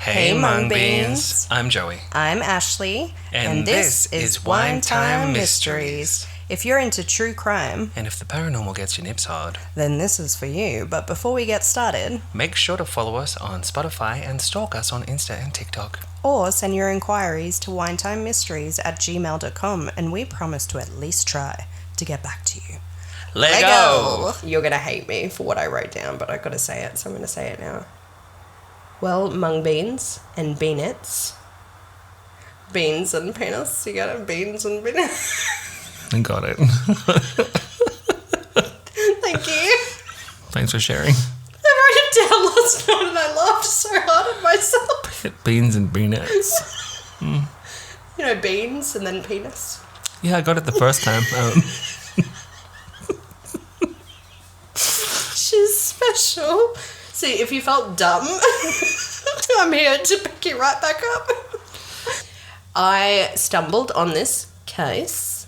Hey Mung Beans. I'm Joey. I'm Ashley. And this is Wine Time Mysteries. If you're into true crime, And if the paranormal gets your nips hard, then this is for you. But before we get started, make sure to follow us on Spotify and stalk us on Insta and TikTok. or send your inquiries to winetimemysteries@gmail.com, and we promise to at least try to get back to you. Lego! You're going to hate me for what I wrote down, but I've got to say it, so I'm going to say it now. Well, Mung Beans and Beanettes. Beans and penis. You got it? Beans and penis. Got it. Thank you. Thanks for sharing. I wrote it down last night and I laughed so hard at myself. Beans and beanettes. You know, beans and then penis. Yeah, I got it the first time. She's special. See, if you felt dumb, I'm here to pick you right back up. I stumbled on this case.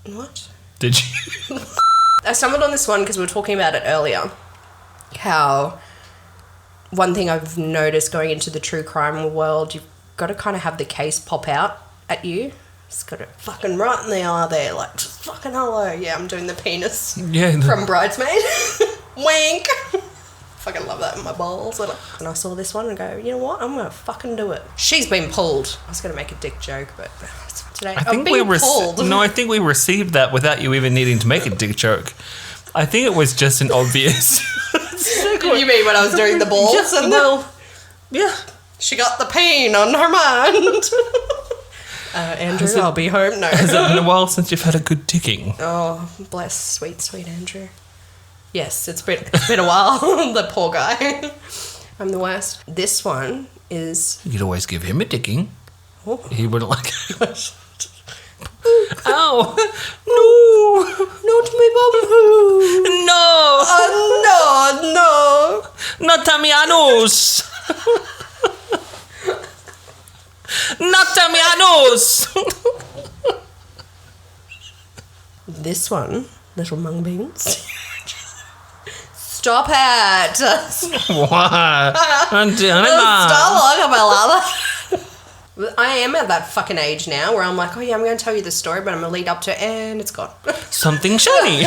What? Did you? I stumbled on this one because we were talking about it earlier. How one thing I've noticed going into the true crime world, you've got to kind of have the case pop out at you. It's got it fucking right in the eye there, like, just fucking hello. Yeah, I'm doing the penis from Bridesmaid. Wink. Fucking love that in my balls. And I saw this one and go, you know what? I'm going to fucking do it. She's been pulled. I was going to make a dick joke, but today I think we received that without you even needing to make a dick joke. I think it was just an obvious. You mean when I was doing the balls? Yes, and well, yeah. She got the pain on her mind. Andrew, I'll be home now. Has it been a while since you've had a good ticking? Oh, bless sweet, sweet Andrew. Yes, it's been a while. The poor guy. I'm the worst. This one is... You could always give him a ticking. Oh. He wouldn't like it. Ow! No! Not my bum. No! No! Not Tamianos! Not Tamianos! This one, little Mung Beans. Stop it! Why? I'm doing it now. Stop looking at my lava. I am at that fucking age now where I'm like, oh yeah, I'm going to tell you the story, but I'm going to lead up to it, and it's gone. Something shiny.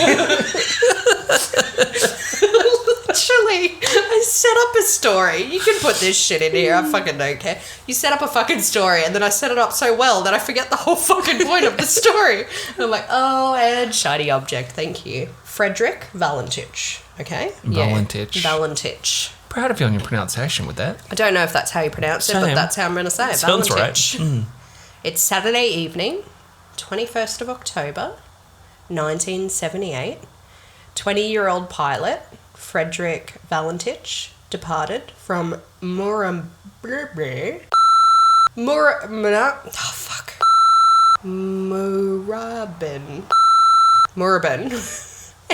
Literally, I set up a story. You can put this shit in here. I fucking don't care. You set up a fucking story, and then I set it up so well that I forget the whole fucking point of the story. And I'm like, oh, and shiny object. Thank you. Frederick Valentich. Okay? Valentich. Yeah. Valentich. Proud of you on your pronunciation with that. I don't know if that's how you pronounce it, but that's how I'm going to say it. Sounds Valentich. right. It's Saturday evening, 21st of October, 1978. 20-year-old pilot Frederick Valentich departed from Moorabbin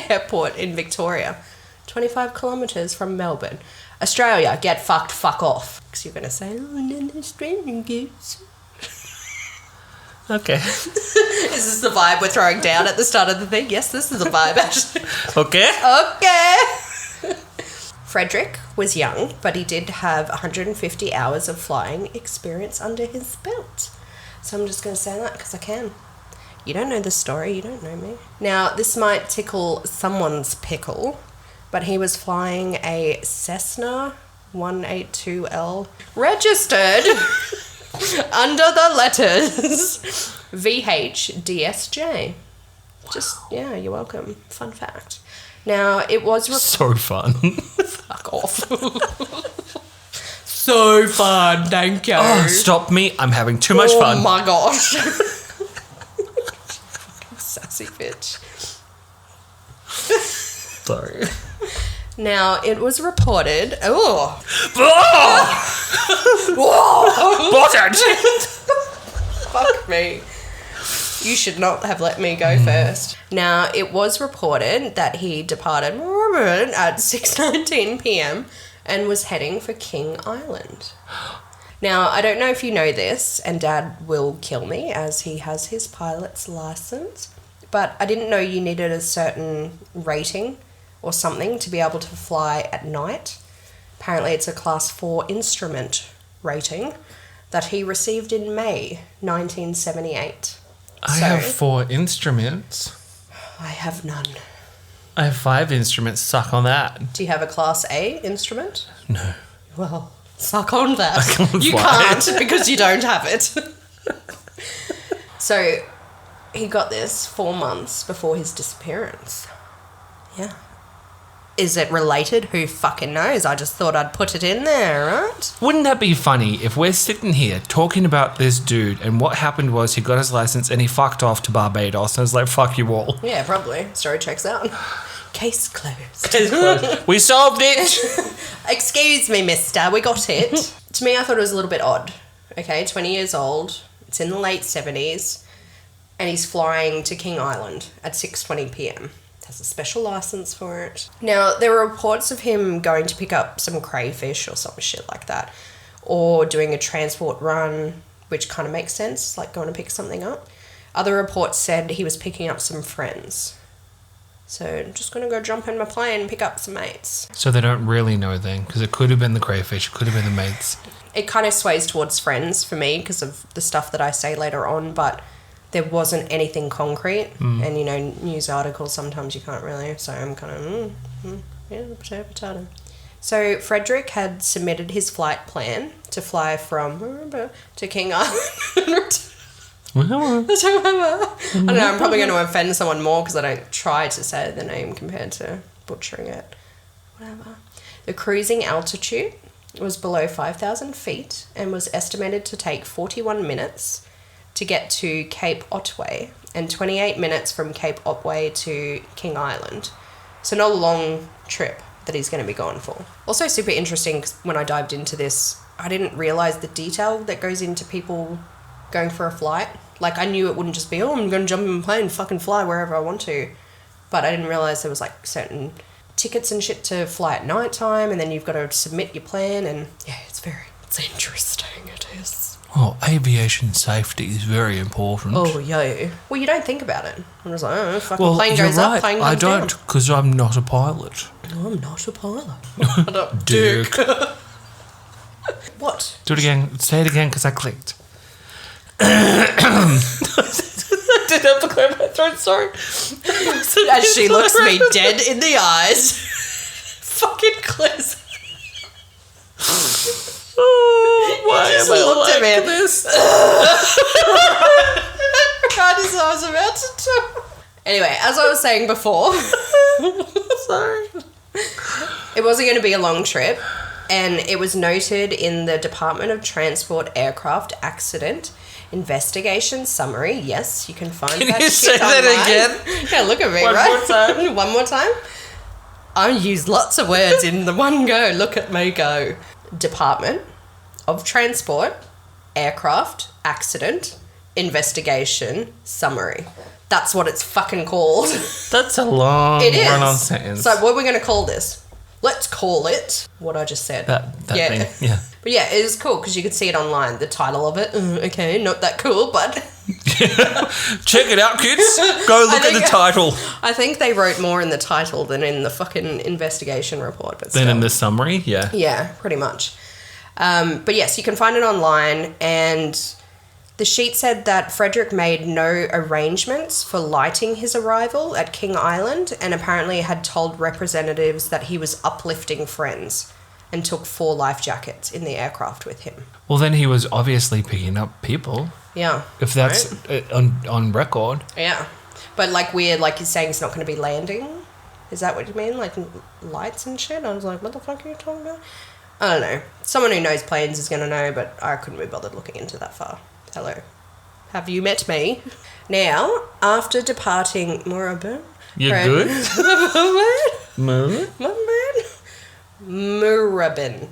Airport in Victoria, 25 kilometres from Melbourne, Australia. Get fucked, fuck off. Because you're going to say, oh, and then Australian goods. Okay. Is this the vibe we're throwing down at the start of the thing? Yes, this is the vibe, actually. Okay. Frederick was young, but he did have 150 hours of flying experience under his belt. So I'm just going to say that because I can. You don't know the story, you don't know me. Now, this might tickle someone's pickle, but he was flying a Cessna 182L registered under the letters VHDSJ. Just, yeah, you're welcome. Fun fact. Now, it was... So fun. Fuck off. So fun, thank you. Oh, stop me. I'm having too much fun. Oh my gosh. Sassy bitch. Sorry. Now, it was reported... Oh! Buttered! Fuck me. You should not have let me go first. Now, it was reported that he departed at 6:19 p.m. and was heading for King Island. Now, I don't know if you know this, and Dad will kill me as he has his pilot's license, but I didn't know you needed a certain rating or something to be able to fly at night. Apparently, it's a Class 4 instrument rating that he received in May 1978. I have 4 instruments. I have none. I have 5 instruments. Suck on that. Do you have a Class A instrument? No. Well, suck on that. can't You fly can't because you don't have it. So he got this 4 months before his disappearance. Yeah. Is it related? Who fucking knows? I just thought I'd put it in there, right? Wouldn't that be funny if we're sitting here talking about this dude and what happened was he got his license and he fucked off to Barbados and was like, fuck you all. Yeah, probably. Story checks out. Case closed. We solved it! Excuse me, mister, we got it. To me, I thought it was a little bit odd. Okay, 20 years old. It's in the late 70s. And he's flying to King Island at 6:20 p.m. Has a special license for it. Now, there were reports of him going to pick up some crayfish or some shit like that. Or doing a transport run, which kind of makes sense, like going to pick something up. Other reports said he was picking up some friends. So, I'm just going to go jump in my plane and pick up some mates. So they don't really know then, because it could have been the crayfish, it could have been the mates. It kind of sways towards friends for me because of the stuff that I say later on, but there wasn't anything concrete. And, you know, news articles, sometimes you can't really. So I'm kind of, yeah, potato. So Frederick had submitted his flight plan to fly from to King Island. I don't know, I'm probably going to offend someone more because I don't try to say the name compared to butchering it. Whatever. The cruising altitude was below 5,000 feet and was estimated to take 41 minutes to get to Cape Otway and 28 minutes from Cape Otway to King Island. So not a long trip that he's going to be going for. Also super interesting because when I dived into this, I didn't realise the detail that goes into people going for a flight. Like, I knew it wouldn't just be, I'm going to jump in a plane and fucking fly wherever I want to. But I didn't realise there was, like, certain tickets and shit to fly at night time, and then you've got to submit your plan, and yeah, it's interesting, it is. Oh, aviation safety is very important. Oh, yeah. Well, you don't think about it. I'm just like, oh, fucking plane goes up, plane comes down. I don't, because I'm not a pilot. No, I'm not a pilot. Dick. What? Do it again. Say it again, because I clicked. I did have to clear my throat, sorry. As she looks me dead in the eyes. Fucking close. Oh, why just am I looked at like me. this? Right as I was about to talk. Anyway, as I was saying before, Sorry. it wasn't going to be a long trip, and it was noted in the Department of Transport Aircraft Accident Investigation Summary. Yes, you can find Can that you shit say that online. again? Yeah, look at me, One right? more time. One more time. I use lots of words in the one go. Look at me go. Department of Transport Aircraft Accident Investigation Summary. That's what it's fucking called. That's a long run-on sentence. So what are we going to call this? Let's call it what I just said. That Yeah. thing, yeah. But yeah, it is cool because you could see it online, the title of it. Okay, not that cool, but Check it out, kids. Go look at the title. I think they wrote more in the title than in the fucking investigation report. But Then in the summary, yeah. Yeah, pretty much. But yes, you can find it online, and the sheet said that Frederick made no arrangements for lighting his arrival at King Island, and apparently had told representatives that he was uplifting friends and took 4 life jackets in the aircraft with him. Well, then he was obviously picking up people. Yeah. If that's on record. Yeah. But like weird, like he's saying he's not going to be landing. Is that what you mean? Like lights and shit? I was like, what the fuck are you talking about? I don't know. Someone who knows planes is going to know, but I couldn't be bothered looking into that far. Hello. Have you met me? Now, after departing Murabin... You're good? Murabin?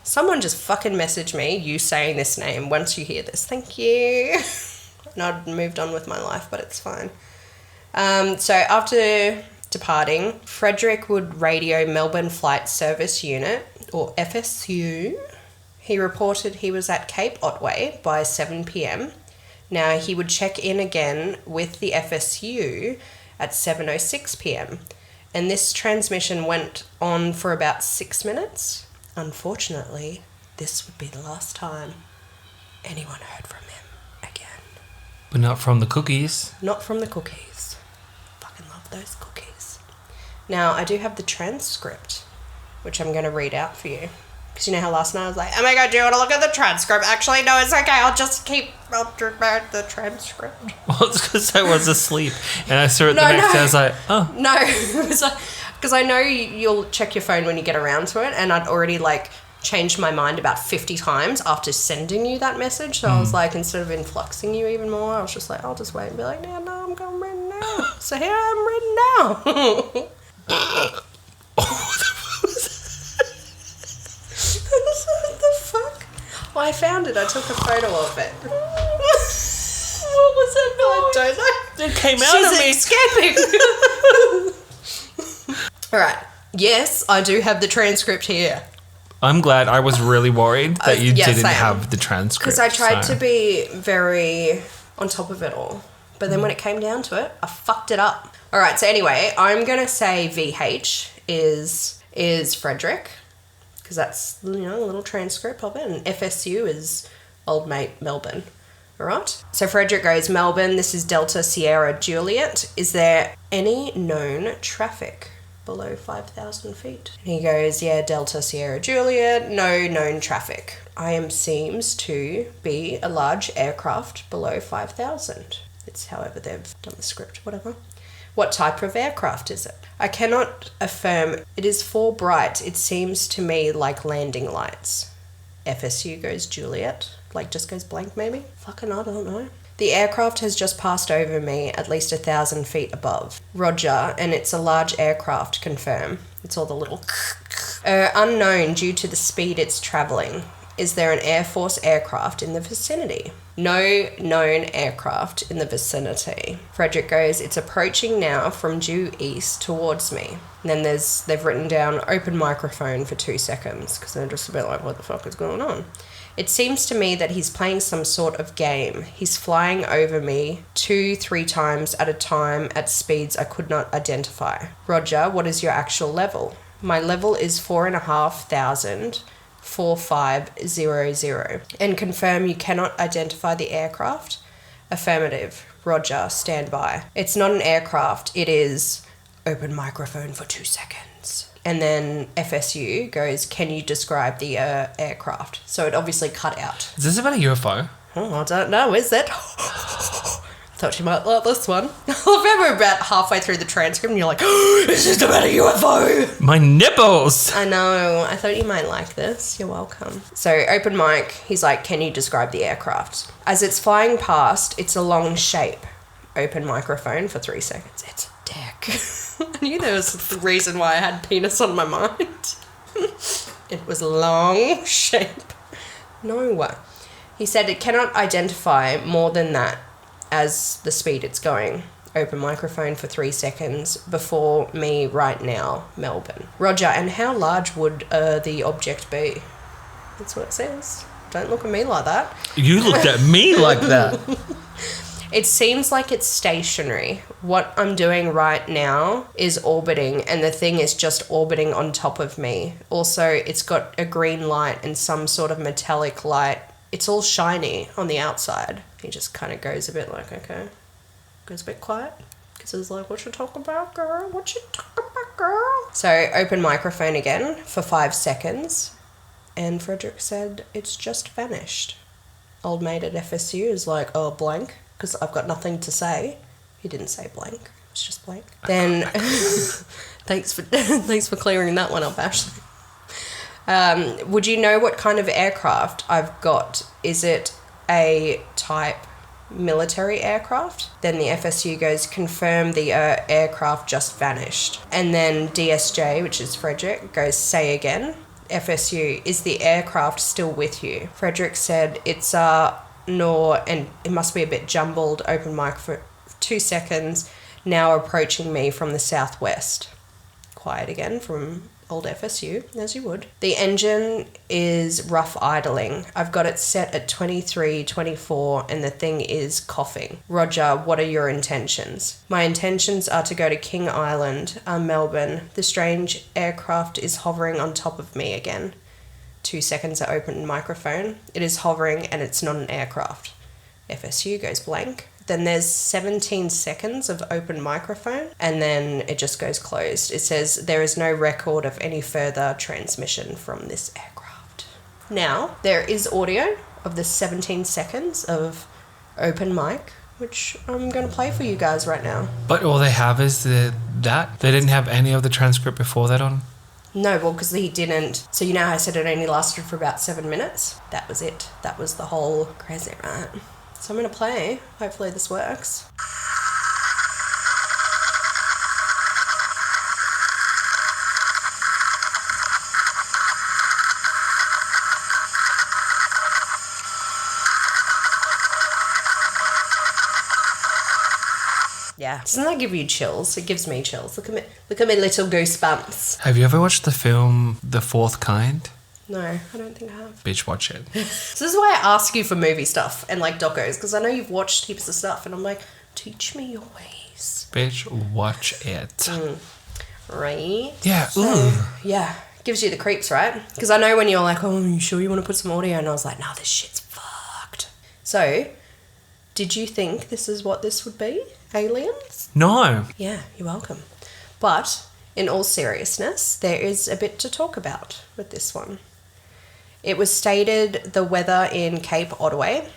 Someone just fucking message me, you saying this name, once you hear this. Thank you. And I'd moved on with my life, but it's fine. So after departing, Frederick would radio Melbourne Flight Service Unit, or FSU. He reported he was at Cape Otway by 7 p.m. Now, he would check in again with the FSU at 7:06 p.m. And this transmission went on for about 6 minutes. Unfortunately, this would be the last time anyone heard from him again. But not from the cookies. Not from the cookies. Fucking love those cookies. Now, I do have the transcript, which I'm going to read out for you. Because you know how last night I was like, oh my god, do you want to look at the transcript? Actually, no, it's okay. I'll the transcript. Well, it's because I was asleep. And I saw it the next day. I was like, oh. No, it was like, because I know you'll check your phone when you get around to it. And I'd already like changed my mind about 50 times after sending you that message. So I was like, instead of influxing you even more, I was just like, I'll just wait and be like, no, I'm going written now. So here I'm written now. What the fuck? Well, I found it. I took a photo of it. What was it? I don't know. It came out of me. Escaping. All right. Yes, I do have the transcript here. I'm glad. I was really worried that you yes, didn't I am. have the transcript. Because I tried to be very on top of it all. But then when it came down to it, I fucked it up. All right. So anyway, I'm going to say VH is Frederick. Because that's, a little transcript of it. And FSU is old mate Melbourne. All right. So Frederick goes, Melbourne, this is Delta Sierra Juliet. Is there any known traffic below 5,000 feet? And he goes, yeah, Delta Sierra Juliet, no known traffic. IM seems to be a large aircraft below 5,000. It's however they've done the script, whatever. What type of aircraft is it? I cannot affirm. It is for bright. It seems to me like landing lights. FSU goes Juliet. Like just goes blank maybe? Fucking I don't know. The aircraft has just passed over me at least 1,000 feet above. Roger, and it's a large aircraft, confirm. It's all the little unknown due to the speed it's travelling. Is there an Air Force aircraft in the vicinity? No known aircraft in the vicinity. Frederick goes, it's approaching now from due east towards me. And then they've written down open microphone for 2 seconds because they're just a bit like, what the fuck is going on? It seems to me that he's playing some sort of game. He's flying over me 2-3 times at a time at speeds I could not identify. Roger, what is your actual level? My level is 4,500. 4500. And confirm you cannot identify the aircraft? Affirmative. Roger, stand by. It's not an aircraft, it is open microphone for 2 seconds. And then FSU goes, can you describe the aircraft? So it obviously cut out. Is this about a UFO? Oh, I don't know, is it? Thought you might like this one. I remember about halfway through the transcript and you're like, oh, it's just about a UFO. My nipples. I know. I thought you might like this. You're welcome. So open mic, he's like, can you describe the aircraft? As it's flying past, it's a long shape. Open microphone for 3 seconds. It's a dick. I knew there was a reason why I had penis on my mind. It was a long shape. No. He said it cannot identify more than that as the speed it's going. Open microphone for 3 seconds. Before me right now, Melbourne. Roger, and how large would the object be? That's what it says. Don't look at me like that. You looked at me like that. It seems like it's stationary. What I'm doing right now is orbiting, and the thing is just orbiting on top of me. Also, it's got a green light and some sort of metallic light. It's all shiny on the outside. He just kind of goes a bit like, okay. Goes a bit quiet. Because he's like, what you talking about, girl? What you talking about, girl? So, open microphone again for 5 seconds. And Frederick said, it's just vanished. Old mate at FSU is like, oh, blank. Because I've got nothing to say. He didn't say blank. It's just blank. Then, thanks for clearing that one up, Ashley. Would you know what kind of aircraft I've got? Is it a type military aircraft? Then the FSU goes, confirm the aircraft just vanished. And then DSJ, which is Frederick, goes, say again. FSU, is the aircraft still with you? Frederick said, it's no, and it must be a bit jumbled. Open mic for 2 seconds. Now approaching me from the southwest. Quiet again from old FSU, as you would. The engine is rough idling. I've got it set at 23, 24, and the thing is coughing. Roger, what are your intentions? My intentions are to go to King Island, Melbourne. The strange aircraft is hovering on top of me again. 2 seconds of open microphone. It is hovering and it's not an aircraft. FSU goes blank. Then there's 17 seconds of open microphone and then it just goes closed. It says there is no record of any further transmission from this aircraft. Now, there is audio of the 17 seconds of open mic, which I'm going to play for you guys right now. But all they have is that? They didn't have any of the transcript before that on? No, well, because he didn't. So you know how I said it only lasted for about 7 minutes? That was it. That was the whole crazy, right? So I'm going to play. Hopefully this works. Yeah. Doesn't that give you chills? It gives me chills. Look at me little goosebumps. Have you ever watched the film The Fourth Kind? No, I don't think I have. Bitch, watch it. So this is why I ask you for movie stuff and like docos, because I know you've watched heaps of stuff and I'm like, teach me your ways. Bitch, watch it. Right? Yeah. So, yeah. Gives you the creeps, right? Because I know when you're like, oh, are you sure you want to put some audio? And I was like, no, this shit's fucked. So, did you think this is what this would be? Aliens? No. Yeah, you're welcome. But in all seriousness, there is a bit to talk about with this one. It was stated the weather in Cape Otway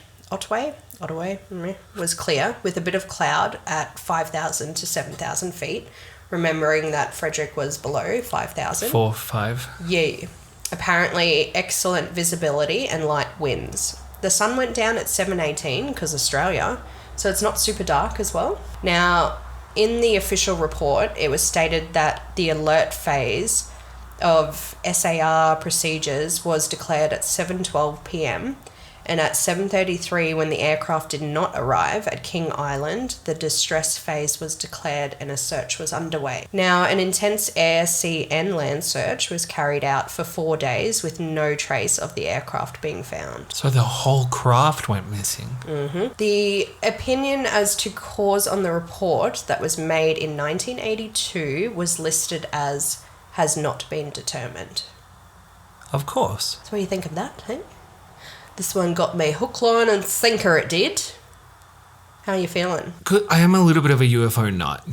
was clear with a bit of cloud at 5,000 to 7,000 feet, remembering that Frederick was below 5,000. 4, 5. Yeah. Apparently excellent visibility and light winds. The sun went down at 7:18 because Australia, so it's not super dark as well. Now, in the official report, it was stated that the alert phase of SAR procedures was declared at 7:12 p.m. and at 7:33 when the aircraft did not arrive at King Island, the distress phase was declared and a search was underway. Now, an intense air, sea and land search was carried out for 4 days with no trace of the aircraft being found. So the whole craft went missing. The opinion as to cause on the report that was made in 1982 was listed as has not been determined. Of course. So what do you think of that, hey? This one got me hook, line and sinker, it did. How are you feeling? I am a little bit of a UFO nut.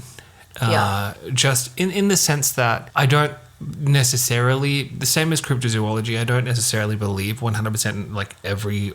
Yeah. Just in the sense that I don't necessarily, the same as cryptozoology, I don't necessarily believe 100% like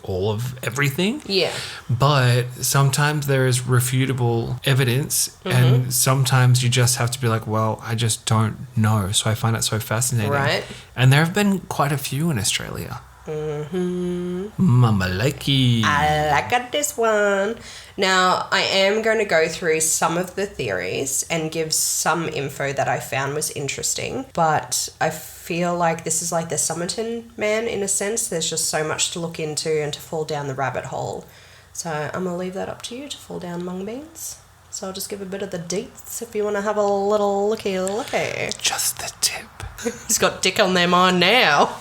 all of everything. Yeah. But sometimes there is refutable evidence and sometimes you just have to be like, well, I just don't know. So I find it so fascinating. Right. And there have been quite a few in Australia. Mama likey. I like this one. Now, I am going to go through some of the theories and give some info that I found was interesting, but I feel like this is like the Somerton Man in a sense. There's just so much to look into and to fall down the rabbit hole. So I'm going to leave that up to you to fall down mung beans. So I'll just give a bit of the deets if you want to have a little looky. Just the tip. He's got dick on their mind now.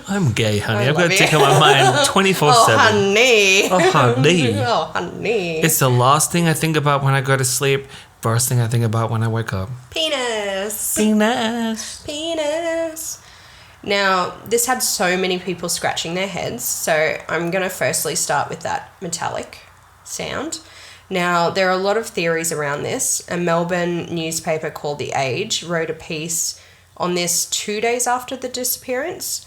I'm gay, honey. I I've got love a tick it. on my mind 24/7. Oh, honey. Oh, honey. Oh, honey. It's the last thing I think about when I go to sleep. First thing I think about when I wake up. Penis. Penis. Now, this had so many people scratching their heads, so I'm going to firstly start with that metallic sound. Now, there are a lot of theories around this. A Melbourne newspaper called The Age wrote a piece on this 2 days after the disappearance,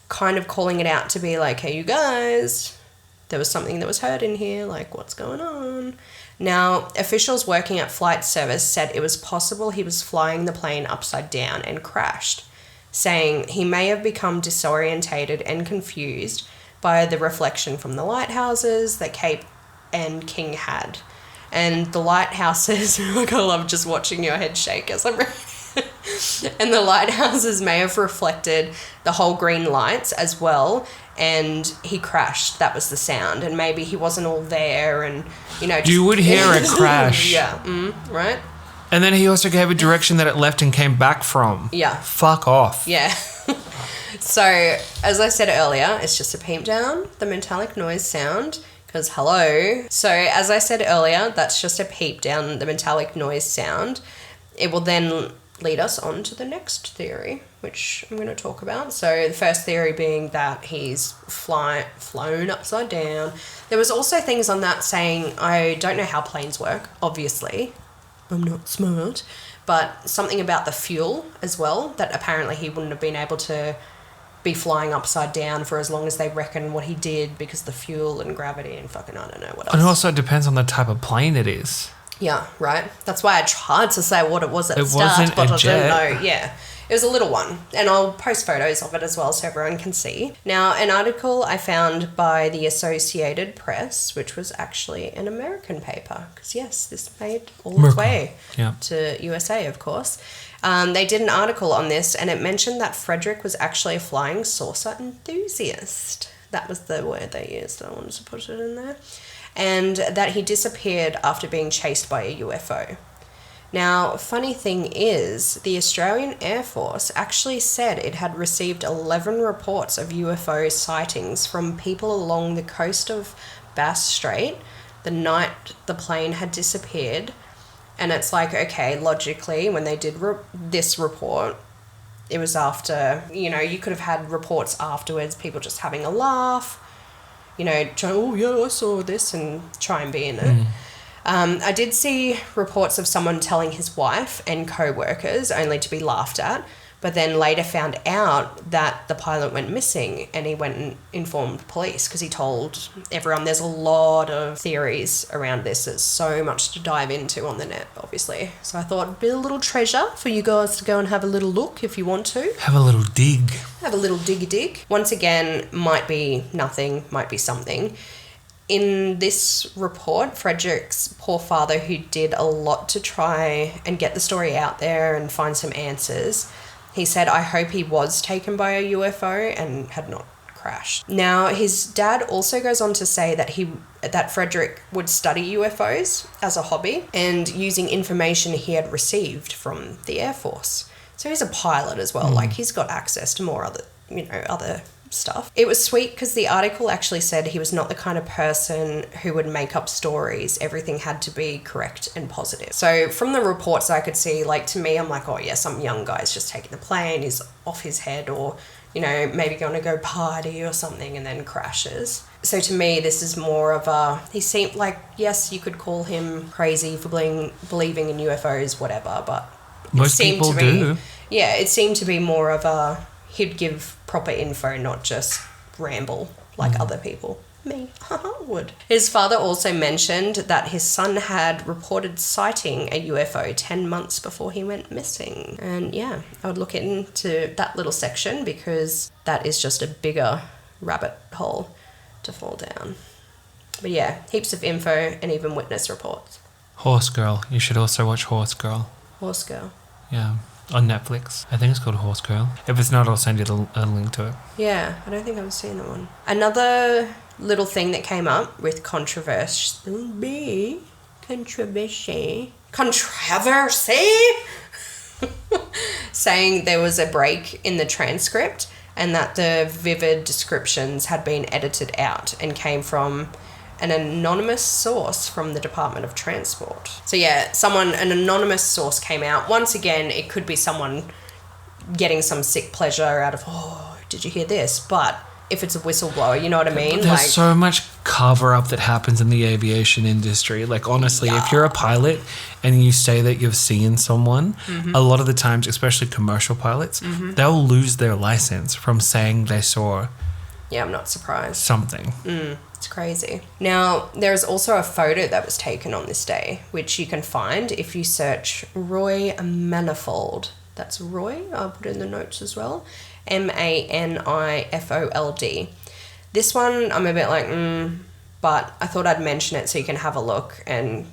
kind of calling it out to be like, hey, you guys, there was something that was heard in here, like, what's going on? Now, officials working at flight service said it was possible he was flying the plane upside down and crashed, saying he may have become disorientated and confused by the reflection from the lighthouses that Cape and King had. And the lighthouses, like, I love just watching your head shake as I'm reading. And the lighthouses may have reflected the whole green lights as well, and he crashed. That was the sound, and maybe he wasn't all there, and You would hear a crash. Yeah, right. And then he also gave a direction that it left and came back from. Yeah. Fuck off. Yeah. So, as I said earlier, it's just a peep down the metallic noise sound. Because hello. So, as I said earlier, that's just a peep down the metallic noise sound. It will then lead us on to the next theory. which I'm going to talk about. So the first theory being that he's flown upside down. There was also things on that saying, I don't know how planes work, obviously. I'm not smart. But something about the fuel as well, that apparently he wouldn't have been able to be flying upside down for as long as they reckon what he did because the fuel and gravity and fucking I don't know what else. And also it depends on the type of plane it is. Yeah, right. That's why I tried to say what it was at the start, wasn't but a I jet. didn't know. Yeah. It was a little one, and I'll post photos of it as well so everyone can see. Now, an article I found by the Associated Press, which was actually an American paper, because yes, this made all its way to USA, of course. They did an article on this, and it mentioned that Frederick was actually a flying saucer enthusiast. That was the word they used. I wanted to put it in there. And that he disappeared after being chased by a UFO. Now, funny thing is, the Australian Air Force actually said it had received 11 reports of UFO sightings from people along the coast of Bass Strait the night the plane had disappeared. And it's like, okay, logically, when they did this report, it was after, you know, you could have had reports afterwards, people just having a laugh, you know, trying, oh yeah, I saw this, and try and be in it. I did see reports of someone telling his wife and co-workers only to be laughed at, but then later found out that the pilot went missing, and he went and informed police because he told everyone. There's a lot of theories around this. There's so much to dive into on the net, obviously. So I thought it'd be a little treasure for you guys to go and have a little look if you want to. Have a little dig. Have a little dig. Once again, might be nothing, might be something. In this report, Frederick's poor father, who did a lot to try and get the story out there and find some answers, he said, I hope he was taken by a UFO and had not crashed. Now, his dad also goes on to say that Frederick would study UFOs as a hobby and using information he had received from the Air Force. So he's a pilot as well. Like, he's got access to more other stuff. It was sweet because the article actually said he was not the kind of person who would make up stories. Everything had to be correct and positive. So from the reports I could see, like, to me, I'm like, oh yeah, some young guy's just taking the plane, he's off his head, or, you know, maybe going to go party or something and then crashes. So to me, this is more of a, he seemed like, yes, you could call him crazy for believing in UFOs, whatever, but most people do. Yeah, it seemed to be more of a, he'd give proper info, not just ramble like other people. Me would. His father also mentioned that his son had reported sighting a UFO 10 months before he went missing. And yeah, I would look into that little section because that is just a bigger rabbit hole to fall down. But yeah, heaps of info and even witness reports. Horse Girl. You should also watch Horse Girl. Horse Girl. Yeah. On Netflix. I think it's called Horse Girl. If it's not, I'll send you a link to it. Yeah, I don't think I've seen that one. Another little thing that came up with controversy, saying there was a break in the transcript and that the vivid descriptions had been edited out and came from an anonymous source from the Department of Transport. So yeah, an anonymous source came out. Once again, it could be someone getting some sick pleasure out of, oh, did you hear this? But if it's a whistleblower, you know what I mean? There's so much cover-up that happens in the aviation industry. Like, honestly, if you're a pilot and you say that you've seen someone, a lot of the times, especially commercial pilots, they'll lose their license from saying they saw Yeah, I'm not surprised. something. It's crazy. Now, there's also a photo that was taken on this day, which you can find if you search Roy Manifold. That's Roy. I'll put it in the notes as well. Manifold. This one, I'm a bit like, but I thought I'd mention it so you can have a look and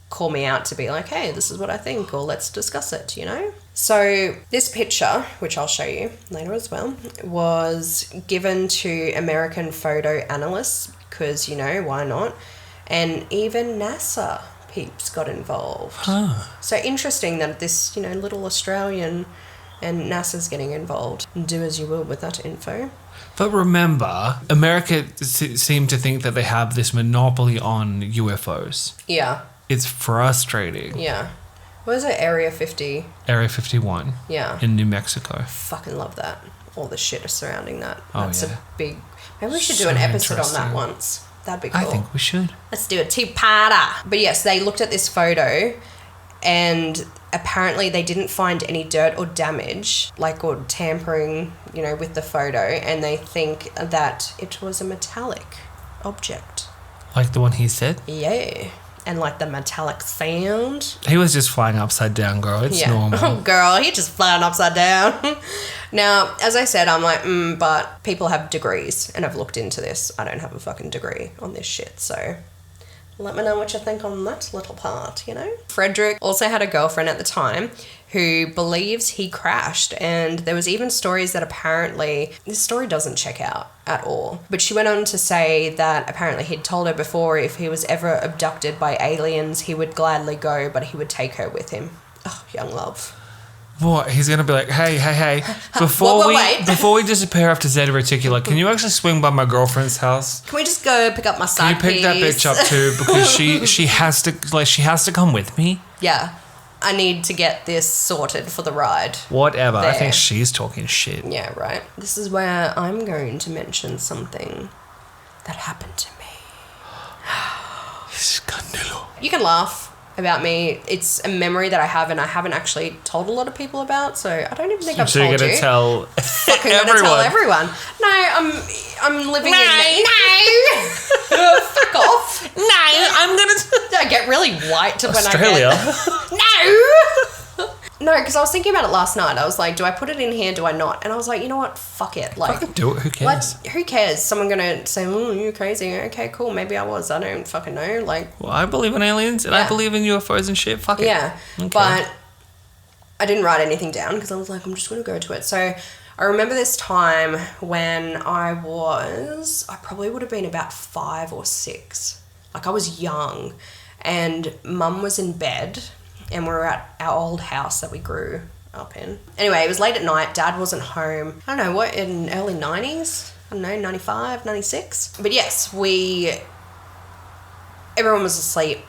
call me out to be like, hey, this is what I think, or let's discuss it, you know? So this picture, which I'll show you later as well, was given to American photo analysts because, you know, why not? And even NASA peeps got involved. So interesting that this, you know, little Australian and NASA's getting involved. Do as you will with that info. But remember, America seem to think that they have this monopoly on UFOs. Yeah. It's frustrating. Yeah. What is it? Area 50. Area 51. Yeah. In New Mexico. Fucking love that. All the shit surrounding that. Oh, That's yeah. a big... Maybe we should do So an episode on that interesting. once. That'd be cool. I think we should. Let's do a two-parter. But yes, they looked at this photo and apparently they didn't find any dirt or damage, like, or tampering, you know, with the photo, and they think that it was a metallic object. Like the one he said? Yeah. And like the metallic sound. He was just flying upside down, girl. It's normal. Oh, girl, he just flying upside down. Now, as I said, I'm like, but people have degrees, and I've looked into this. I don't have a fucking degree on this shit, so let me know what you think on that little part, you know? Frederick also had a girlfriend at the time who believes he crashed, and there was even stories that apparently, this story doesn't check out at all, but she went on to say that apparently he'd told her before if he was ever abducted by aliens, he would gladly go, but he would take her with him. Oh, young love. What? He's going to be like, hey, wait. before we disappear after Zeta Reticula, can you actually swing by my girlfriend's house? Can we just go pick up my side Can you pick that bitch up too? Because she has to come with me. Yeah. I need to get this sorted for the ride. Whatever. I There. think she's talking shit. Yeah, right. This is where I'm going to mention something that happened to me. Scandalo. You can laugh about me. It's a memory that I have and I haven't actually told a lot of people about, so I don't even think I've So told you're going you. to tell Fucking everyone. gonna tell everyone. No, I'm living in... No! Fuck off. No, I'm going to... I get really white when Australia. I get... No, because I was thinking about it last night. I was like, do I put it in here? Do I not? And I was like, you know what? Fuck it. Like, Fucking do it. Who cares? Like, who cares? Someone gonna say, "Oh, you're crazy." Okay, cool. Maybe I was. I don't fucking know. Like, Well, I believe in aliens and Yeah. I believe in UFOs and shit. Fuck it. yeah. Okay. But I didn't write anything down because I was like, I'm just gonna go to it. So I remember this time when I probably would have been about 5 or 6. Like, I was young, and Mum was in bed, and we were at our old house that we grew up in. Anyway, it was late at night. Dad wasn't home. I don't know, what, in early 90s? I don't know, 95, 96? But yes, everyone was asleep.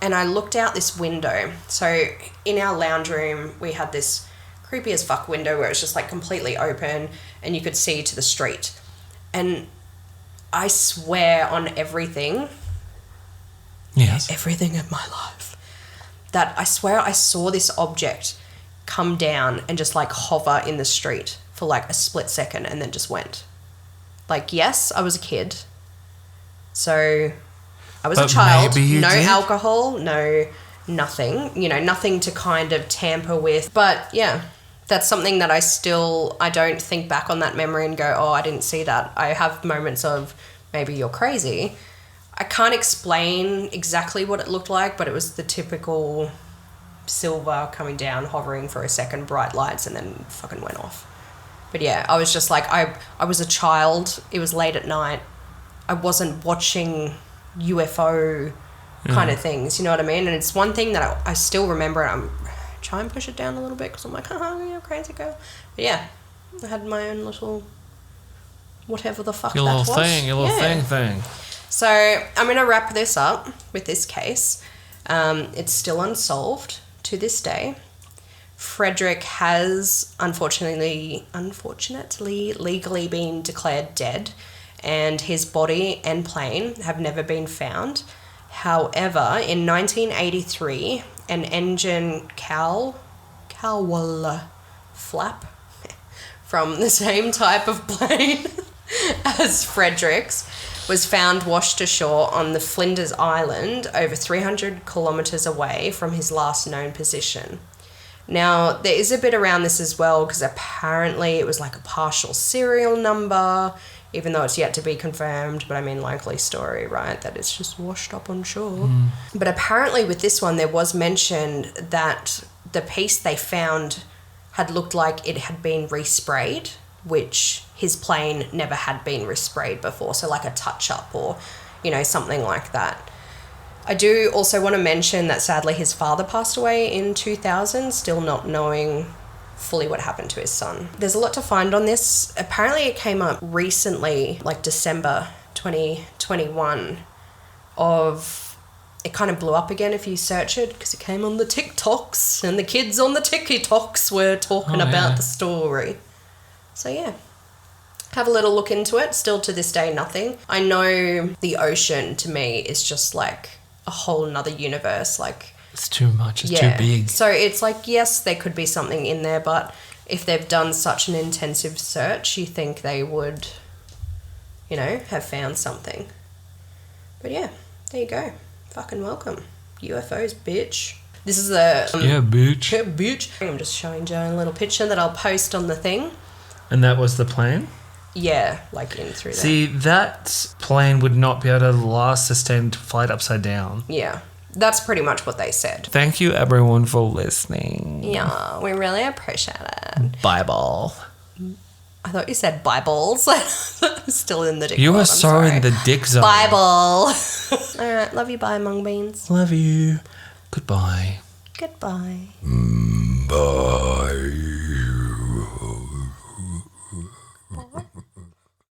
And I looked out this window. So in our lounge room, we had this creepy as fuck window where it was just like completely open and you could see to the street. And I swear on everything. Yes. Everything in my life. That I swear I saw this object come down and just like hover in the street for like a split second and then just went. Like, yes, I was a kid. So I was But a child. maybe you No did? alcohol, no nothing. You know, nothing to kind of tamper with. But yeah, that's something that I don't think back on that memory and go, oh, I didn't see that. I have moments of maybe you're crazy. I can't explain exactly what it looked like, but it was the typical silver coming down, hovering for a second, bright lights, and then fucking went off. But yeah, I was just like, I was a child. It was late at night. I wasn't watching UFO kind of things, you know what I mean? And it's one thing that I still remember, and I'm trying to push it down a little bit because I'm like, you're crazy girl. But yeah, I had my own little whatever the fuck Your that little was. thing, your little thing. So I'm going to wrap this up with this case. It's still unsolved to this day. Frederick has unfortunately legally been declared dead, and his body and plane have never been found. However, in 1983, an engine cowl flap from the same type of plane as Frederick's was found washed ashore on the Flinders Island, over 300 kilometres away from his last known position. Now, there is a bit around this as well, because apparently it was like a partial serial number, even though it's yet to be confirmed, but I mean, likely story, right? That it's just washed up on shore. But apparently with this one, there was mentioned that the piece they found had looked like it had been resprayed, which his plane never had been resprayed before. So like a touch-up or, you know, something like that. I do also want to mention that sadly his father passed away in 2000, still not knowing fully what happened to his son. There's a lot to find on this. Apparently it came up recently, like December 2021, of it kind of blew up again if you search it because it came on the TikToks and the kids on the TikToks were talking about the story. So yeah, have a little look into it. Still to this day, nothing. I know the ocean to me is just like a whole nother universe. Like, it's too much. It's too big. So it's like, yes, there could be something in there, but if they've done such an intensive search, you think they would, you know, have found something. But yeah, there you go. Fucking welcome. UFOs, bitch. This is a... yeah, bitch. Yeah, bitch. I'm just showing Joe a little picture that I'll post on the thing. And that was the plane? Yeah, like in through there. See, that plane would not be able to last sustained flight upside down. Yeah, that's pretty much what they said. Thank you, everyone, for listening. Yeah, we really appreciate it. Bible. I thought you said Bibles. Still in the dick You world, are I'm so sorry. in the dick zone. Bible. All right, love you, bye, mung beans. Love you. Goodbye. Goodbye. Bye.